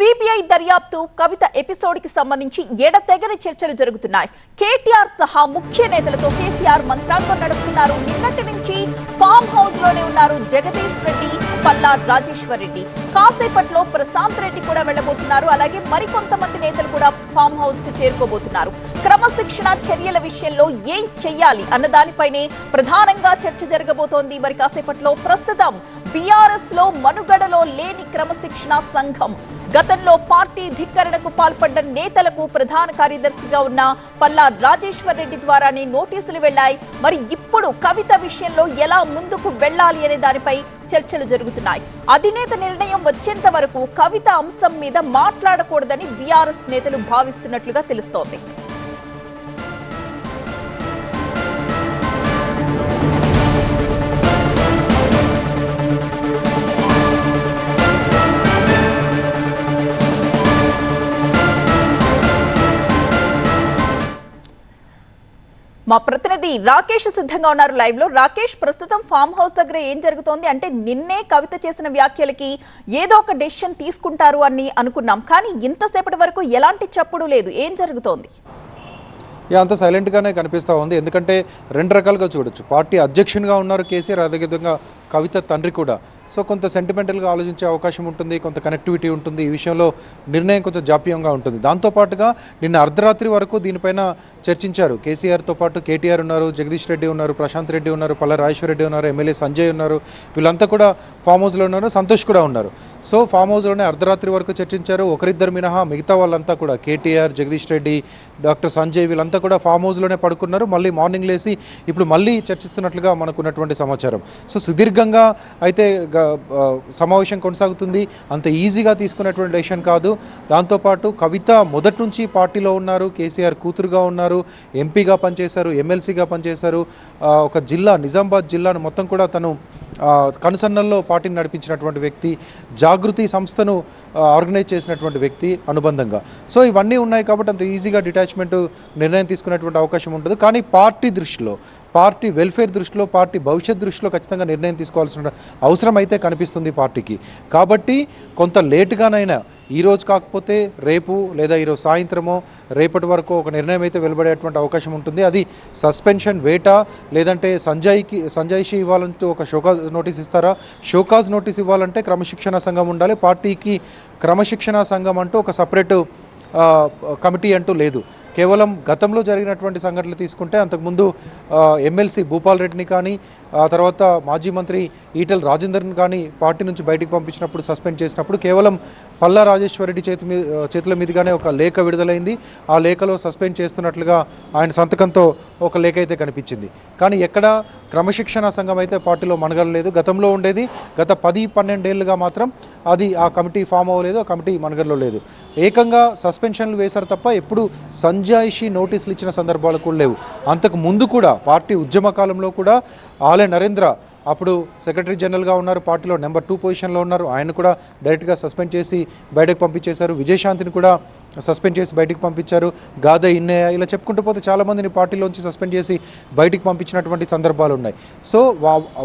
CBI దర్యాప్తు కవిత episode కి సంబంధించి ఎడతెగని చర్చలు జరుగుతున్నాయి. కేటీఆర్ సహా ముఖ్య నేతలతో కేసీఆర్ మంత్రాంగం నడుపుతున్నారు. నిన్నటి నుంచి ఫామ్ హౌస్ లోనే ఉన్నారు జగదీష్ రెడ్డి, పల్లా రాజేశ్వర్ రెడ్డి. కాసేపట్లో ప్రశాంత్ రెడ్డి కూడా వెళ్లబోతున్నారు. అలాగే మరికొంతమంది నేతలు కూడా ఫామ్ హౌస్ కు చేరుకోబోతున్నారు. క్రమశిక్షణ చర్యల విషయంలో ఏం చెయ్యాలి అన్న దానిపైనే ప్రధానంగా చర్చ జరగబోతోంది. మరి కాసేపట్లో ప్రస్తుతం బీఆర్ఎస్ లో మనుగడలో లేని క్రమశిక్షణ సంఘం, గతంలో పార్టీ ధిక్కరణకు పాల్పడ్డ నేతలకు ప్రధాన కార్యదర్శిగా ఉన్న పల్లా రాజేశ్వర్ రెడ్డి ద్వారానే నోటీసులు వెళ్లాయి. మరి ఇప్పుడు కవిత విషయంలో ఎలా ముందుకు వెళ్లాలి అనే దానిపై చర్చలు జరుగుతున్నాయి. అధినేత నిర్ణయం వచ్చేంత వరకు కవిత అంశం మీద మాట్లాడకూడదని బీఆర్ఎస్ నేతలు భావిస్తున్నట్లుగా తెలుస్తోంది. మా ప్రతినిధి రాకేష్ సిద్ధంగా ఉన్నారు లైవ్ లో. రాకేష్, ప్రస్తుతం ఫామ్ హౌస్ దగ్గర ఏం జరుగుతోంది అంటే, నిన్నే కవిత చేసిన వ్యాఖ్యలకి ఏదో ఒక డెసిషన్ తీసుకుంటారు అని అనుకున్నాం, కానీ ఇంతసేపటి వరకు ఎలాంటి చప్పుడు లేదు. ఏం జరుగుతోంది? అంత సైలెంట్గానే కనిపిస్తూ ఉంది. ఎందుకంటే రెండు రకాలుగా చూడొచ్చు. పార్టీ అధ్యక్షునిగా ఉన్నారు కేసీఆర్, అదేవిధంగా కవిత తండ్రి కూడా. సో కొంత సెంటిమెంటల్గా ఆలోచించే అవకాశం ఉంటుంది, కొంత కనెక్టివిటీ ఉంటుంది. ఈ విషయంలో నిర్ణయం కొంచెం జాప్యంగా ఉంటుంది. దాంతోపాటుగా నిన్న అర్ధరాత్రి వరకు దీనిపైన చర్చించారు. కేసీఆర్తో పాటు కేటీఆర్ ఉన్నారు, జగదీష్ రెడ్డి ఉన్నారు, ప్రశాంత్ రెడ్డి ఉన్నారు, పల్లా రాజేశ్వర్ రెడ్డి ఉన్నారు, ఎమ్మెల్యే సంజయ్ ఉన్నారు. వీళ్ళంతా కూడా ఫామ్ హౌస్లో ఉన్నారు, సంతోష్ కూడా ఉన్నారు. సో ఫామ్ హౌస్లోనే అర్ధరాత్రి వరకు చర్చించారు. ఒకరిద్దరు మినహా మిగతా వాళ్ళంతా కూడా కేటీఆర్, జగదీష్ రెడ్డి, డాక్టర్ సంజయ్ వీళ్ళంతా కూడా ఫామ్ హౌస్లోనే పడుకున్నారు. మళ్ళీ మార్నింగ్ లేసి ఇప్పుడు మళ్ళీ చర్చిస్తున్నట్లుగా మనకున్నటువంటి సమాచారం. సో సుదీర్ఘంగా అయితే సమావేశం కొనసాగుతుంది. అంత ఈజీగా తీసుకున్నటువంటి డెసిషన్ కాదు. దాంతోపాటు కవిత మొదటి నుంచి పార్టీలో ఉన్నారు, కేసీఆర్ కూతురుగా ఉన్నారు, ఎంపీగా పనిచేశారు, ఎమ్మెల్సీగా పనిచేశారు. ఒక జిల్లా, నిజామాబాద్ జిల్లాను మొత్తం కూడా తను కనుసన్నల్లో పార్టీని నడిపించినటువంటి వ్యక్తి, జాగృతి సంస్థను ఆర్గనైజ్ చేసినటువంటి వ్యక్తి అనుబంధంగా. సో ఇవన్నీ ఉన్నాయి కాబట్టి అంత ఈజీగా డిటాచ్మెంట్ నిర్ణయం తీసుకునేటువంటి అవకాశం ఉంటుంది. కానీ పార్టీ దృష్టిలో, పార్టీ వెల్ఫేర్ దృష్టిలో, పార్టీ భవిష్యత్ దృష్టిలో ఖచ్చితంగా నిర్ణయం తీసుకోవాల్సిన అవసరం అయితే కనిపిస్తుంది పార్టీకి. కాబట్టి కొంత లేటుగానైనా, ఈరోజు కాకపోతే రేపు లేదా ఈరోజు సాయంత్రమో రేపటి వరకు ఒక నిర్ణయం అయితే వెలువడేటువంటి అవకాశం ఉంటుంది. అది సస్పెన్షన్ వేటా, లేదంటే సంజయ్షి ఇవ్వాలంటూ ఒక షోకాజ్ నోటీస్ ఇస్తారా? షోకాజ్ నోటీస్ ఇవ్వాలంటే క్రమశిక్షణ సంఘం ఉండాలి. పార్టీకి క్రమశిక్షణ సంఘం అంటూ ఒక సపరేట్ కమిటీ అంటూ లేదు. కేవలం గతంలో జరిగినటువంటి సంఘటనలు తీసుకుంటే, అంతకుముందు ఎమ్మెల్సీ భూపాల్ రెడ్డిని కానీ, ఆ తర్వాత మాజీ మంత్రి ఈటెల రాజేందర్ని కానీ పార్టీ నుంచి బయటికి పంపించినప్పుడు, సస్పెండ్ చేసినప్పుడు కేవలం పల్లా రాజేశ్వర్ రెడ్డి చేతుల మీదుగానే ఒక లేఖ విడుదలైంది. ఆ లేఖలో సస్పెండ్ చేస్తున్నట్లుగా ఆయన సంతకంతో ఒక లేఖ అయితే కనిపించింది. కానీ ఎక్కడ క్రమశిక్షణ సంఘం అయితే పార్టీలో మనగడలేదు. గతంలో ఉండేది, గత 10-12 ఏళ్ళుగా మాత్రం అది ఆ కమిటీ ఫామ్ అవ్వలేదు, ఆ కమిటీ మనగడలో లేదు. ఏకంగా సస్పెన్షన్లు వేశారు తప్ప ఎప్పుడు సంజాయిషి నోటీసులు ఇచ్చిన సందర్భాలు కూడా లేవు. అంతకు ముందు కూడా పార్టీ ఉద్యమ కాలంలో కూడా ఆలే నరేంద్ర అప్పుడు సెక్రటరీ జనరల్గా ఉన్నారు, పార్టీలో నెంబర్ 2 పొజిషన్లో ఉన్నారు. ఆయన కూడా డైరెక్ట్గా సస్పెండ్ చేసి బయటకు పంపించేశారు. విజయశాంతిని కూడా సస్పెండ్ చేసి బయటికి పంపించారు. గాదా ఇన్నయ్య, ఇలా చెప్పుకుంటూ పోతే చాలామందిని పార్టీలోంచి సస్పెండ్ చేసి బయటికి పంపించినటువంటి సందర్భాలు ఉన్నాయి. సో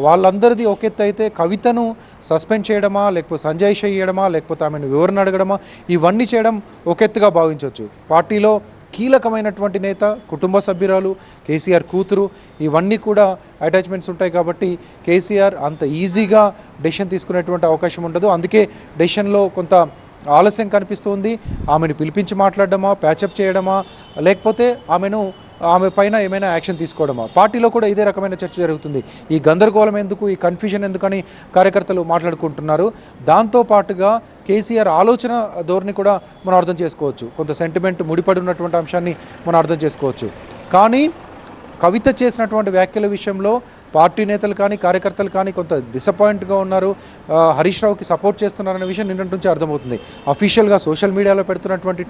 వాళ్ళందరిది ఒక ఎత్తు అయితే, కవితను సస్పెండ్ చేయడమా, లేకపోతే సంజయ్ చేయడమా, లేకపోతే ఆమెను వివరణ అడగడమా, ఇవన్నీ చేయడం ఒక ఎత్తుగా భావించవచ్చు. పార్టీలో కీలకమైనటువంటి నేత, కుటుంబ సభ్యురాలు, కేసీఆర్ కూతురు, ఇవన్నీ కూడా అటాచ్మెంట్స్ ఉంటాయి. కాబట్టి కేసీఆర్ అంత ఈజీగా డెసిషన్ తీసుకునేటువంటి అవకాశం ఉండదు. అందుకే డెసిషన్లో కొంత ఆలస్యం కనిపిస్తుంది. ఆమెను పిలిపించి మాట్లాడడమా, ప్యాచప్ చేయడమా, లేకపోతే ఆమె పైన ఏమైనా యాక్షన్ తీసుకోవడమా? పార్టీలో కూడా ఇదే రకమైన చర్చ జరుగుతుంది. ఈ గందరగోళం ఎందుకు, ఈ కన్ఫ్యూజన్ ఎందుకని కార్యకర్తలు మాట్లాడుకుంటున్నారు. దాంతోపాటుగా కేసీఆర్ ఆలోచన ధోరణి కూడా మనం అర్థం చేసుకోవచ్చు. కొంత సెంటిమెంట్ ముడిపడి ఉన్నటువంటి అంశాన్ని మనం అర్థం చేసుకోవచ్చు. కానీ కవిత చేసినటువంటి వ్యాఖ్యల విషయంలో పార్టీ నేతలు కానీ, కార్యకర్తలు కానీ కొంత డిసప్పాయింట్గా ఉన్నారు. హరీష్ రావుకి సపోర్ట్ చేస్తున్నారనే విషయం నిన్నటి నుంచి అర్థమవుతుంది. అఫీషియల్గా సోషల్ మీడియాలో పెడుతున్నటువంటి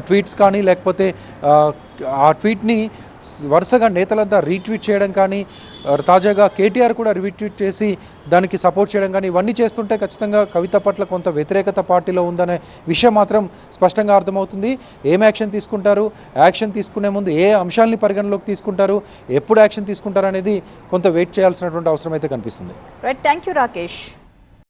ట్వీట్స్ కానీ, లేకపోతే ఆ ట్వీట్ని వరుసగా నేతలంతా రీట్వీట్ చేయడం కానీ, తాజాగా కేటీఆర్ కూడా రీట్వీట్ చేసి దానికి సపోర్ట్ చేయడం కానీ, ఇవన్నీ చేస్తుంటే ఖచ్చితంగా కవిత పట్ల కొంత వ్యతిరేకత పార్టీలో ఉందనే విషయం మాత్రం స్పష్టంగా అర్థమవుతుంది. ఏం యాక్షన్ తీసుకుంటారు, యాక్షన్ తీసుకునే ముందు ఏ అంశాలని పరిగణలోకి తీసుకుంటారు, ఎప్పుడు యాక్షన్ తీసుకుంటారు అనేది కొంత వెయిట్ చేయాల్సినటువంటి అవసరం అయితే కనిపిస్తుంది. Right, thank you Rakesh.